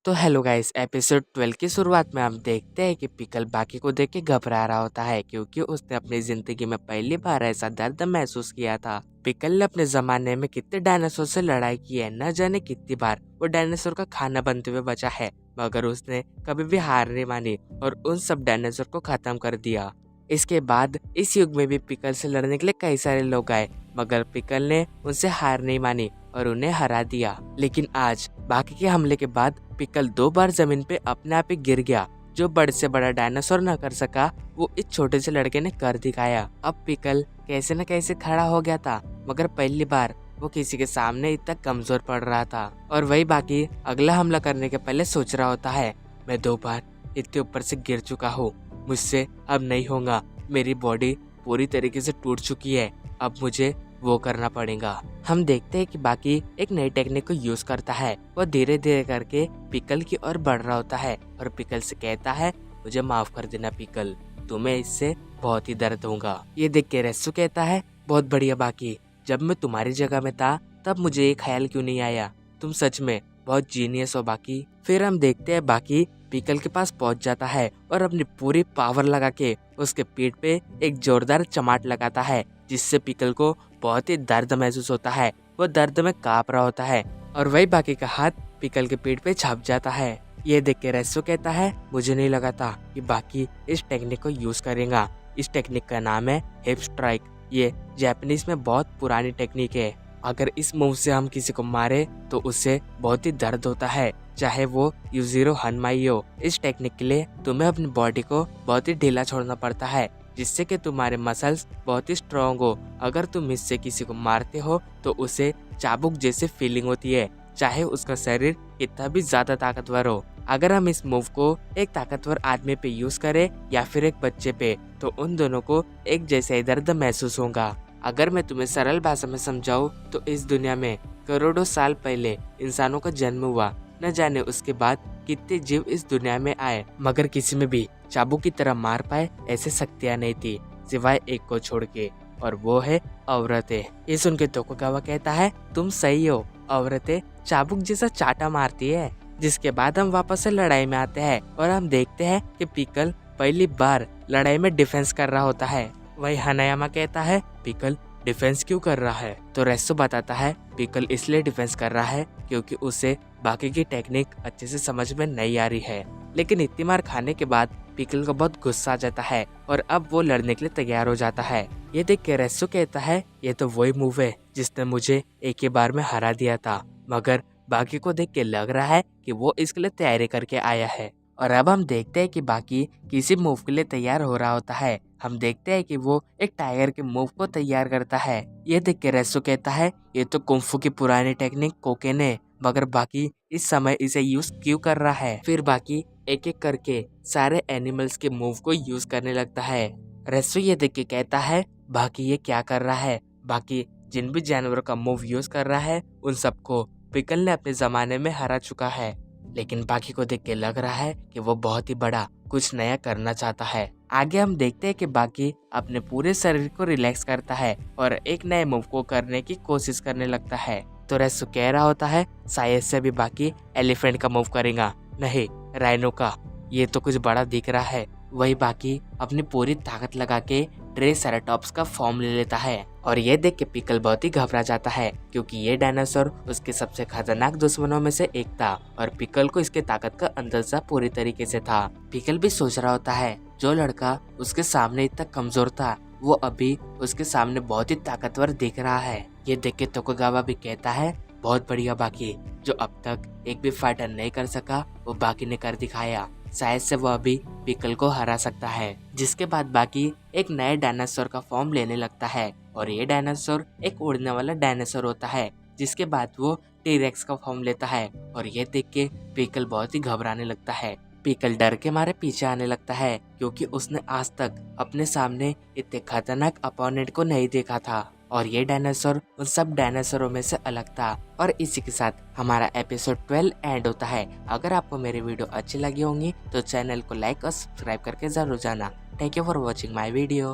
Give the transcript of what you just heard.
तो hello guys, episode 12 की शुरुआत में हम देखते हैं कि पिकल बाकी को देख के घबरा रहा होता है क्योंकि उसने अपनी जिंदगी में पहली बार ऐसा दर्द महसूस किया था। पिकल ने अपने जमाने में कितने डायनासोर से लड़ाई की है, न जाने कितनी बार वो डायनासोर का खाना बनते हुए बचा है, मगर उसने कभी भी हार नहीं मानी और उन सब डायनासोर को खत्म कर दिया। इसके बाद इस युग में भी पिकल से लड़ने के लिए कई सारे लोग आए, मगर पिकल ने उनसे हार नहीं मानी और उन्हें हरा दिया। लेकिन आज बाकी के हमले के बाद पिकल 2 बार जमीन पे अपने आप ही गिर गया। जो बड़े से बड़ा डायनासोर न कर सका, वो इस छोटे से लड़के ने कर दिखाया। अब पिकल कैसे न कैसे खड़ा हो गया था, मगर पहली बार वो किसी के सामने इतना कमजोर पड़ रहा था। और वही बाकी अगला हमला करने के पहले सोच रहा होता है, मैं 2 बार इतने ऊपर से गिर चुका हूँ, मुझसे अब नहीं होगा, मेरी बॉडी पूरी तरीके से टूट चुकी है, अब मुझे वो करना पड़ेगा। हम देखते हैं कि बाकी एक नई टेक्निक को यूज करता है। वो धीरे धीरे करके पिकल की ओर बढ़ रहा होता है और पिकल से कहता है, मुझे माफ कर देना पिकल, तुम्हें इससे बहुत ही दर्द होगा। ये देख के रेस्सू कहता है, बहुत बढ़िया बाकी, जब मैं तुम्हारी जगह में था तब मुझे ये ख्याल क्यों नहीं आया, तुम सच में बहुत जीनियस हो बाकी। फिर हम देखते हैं बाकी पिकल के पास पहुंच जाता है और अपनी पूरी पावर लगा के उसके पीठ पे एक जोरदार चमाट लगाता है, जिससे पिकल को बहुत ही दर्द महसूस होता है। वो दर्द में कांप रहा होता है और वही बाकी का हाथ पिकल के पीठ पे छप जाता है। ये देख के रेस्सू कहता है, मुझे नहीं लगा था कि बाकी इस टेक्निक को यूज करेगा। इस टेक्निक का नाम है हिप स्ट्राइक। ये जापानीज में बहुत पुरानी टेक्निक है। अगर इस मूव से हम किसी को मारे तो उससे बहुत ही दर्द होता है, चाहे वो यूजीरो हनमाई हो। इस टेक्निक के लिए तुम्हें अपनी बॉडी को बहुत ही ढीला छोड़ना पड़ता है, जिससे कि तुम्हारे मसल्स बहुत ही स्ट्रॉन्ग हो। अगर तुम इससे किसी को मारते हो तो उसे चाबुक जैसी फीलिंग होती है, चाहे उसका शरीर कितना भी ज्यादा ताकतवर हो। अगर हम इस मूव को एक ताकतवर आदमी पे यूज करें या फिर एक बच्चे पे, तो उन दोनों को एक जैसा ही दर्द महसूस होगा। अगर मैं तुम्हें सरल भाषा में समझाऊं तो इस दुनिया में करोड़ों साल पहले इंसानों का जन्म हुआ। न जाने उसके बाद कितने जीव इस दुनिया में आए, मगर किसी में भी चाबुक की तरह मार पाए ऐसे शक्तियां नहीं थी, सिवाय एक को छोड़ के, और वो है औरतें। ये सुन के तोकुगावा कहता है, तुम सही हो, औरतें चाबुक जैसा चाटा मारती है। जिसके बाद हम वापस से लड़ाई में आते हैं और हम देखते हैं कि पिकल पहली बार लड़ाई में डिफेंस कर रहा होता है। वही हनायामा कहता है, पिकल डिफेंस क्यों कर रहा है? तो रेस्सू बताता है, पिकल इसलिए डिफेंस कर रहा है क्योंकि उसे बाकी की टेक्निक अच्छे से समझ में नहीं आ रही है। लेकिन इतनी मार खाने के बाद पिकल को बहुत गुस्सा आ जाता है और अब वो लड़ने के लिए तैयार हो जाता है। ये देख के रेस्सू कहता है, ये तो वही मूव है जिसने मुझे एक ही बार में हरा दिया था, मगर बाकी को देख के लग रहा है कि वो इसके लिए तैयारी करके आया है। और अब हम देखते हैं कि बाकी किसी मूव के लिए तैयार हो रहा होता है। हम देखते हैं कि वो एक टाइगर के मूव को तैयार करता है। ये देख के रेस्सू कहता है, ये तो कुंफू की पुरानी टेक्निक कोकेन है, मगर बाकी इस समय इसे यूज क्यों कर रहा है? फिर बाकी एक एक करके सारे एनिमल्स के मूव को यूज करने लगता है। रेस्सू ये देख के कहता है, बाकी ये क्या कर रहा है? बाकी जिन भी जानवरों का मूव यूज कर रहा है उन सबको पिकल ने अपने जमाने में हरा चुका है। लेकिन बाकी को देख के लग रहा है कि वो बहुत ही बड़ा कुछ नया करना चाहता है। आगे हम देखते हैं कि बाकी अपने पूरे शरीर को रिलैक्स करता है और एक नए मूव को करने की कोशिश करने लगता है। तो रेस्सू कह रहा होता है, शायद से भी बाकी एलिफेंट का मूव करेगा, नहीं राइनो का, ये तो कुछ बड़ा दिख रहा है। वही बाकी अपनी पूरी ताकत लगा के ट्रेसराटॉप्स का फॉर्म ले लेता है और ये देख के पिकल बहुत ही घबरा जाता है क्योंकि ये डायनासोर उसके सबसे खतरनाक दुश्मनों में से एक था और पिकल को इसके ताकत का अंदाजा पूरी तरीके से था। पिकल भी सोच रहा होता है, जो लड़का उसके सामने इतना कमजोर था वो अभी उसके सामने बहुत ही ताकतवर दिख रहा है। ये देख के तोकुगावा भी कहता है, बहुत बढ़िया बाकी, जो अब तक एक भी फाइटर नहीं कर सका वो बाकी ने कर दिखाया, शायद से वो अभी पिकल को हरा सकता है। जिसके बाद बाकी एक नए डायनासोर का फॉर्म लेने लगता है और ये डायनासोर एक उड़ने वाला डायनासोर होता है। जिसके बाद वो टीरेक्स का फॉर्म लेता है और ये देख के पिकल बहुत ही घबराने लगता है। पिकल डर के मारे पीछे आने लगता है क्योंकि उसने आज तक अपने सामने इतने खतरनाक अपोनेंट को नहीं देखा था और ये डायनासोर उन सब डायनासोरों में से अलग था। और इसी के साथ हमारा एपिसोड 12 एंड होता है। अगर आपको मेरी वीडियो अच्छी लगी होंगी तो चैनल को लाइक और सब्सक्राइब करके जरूर जाना। Thank you for watching my video.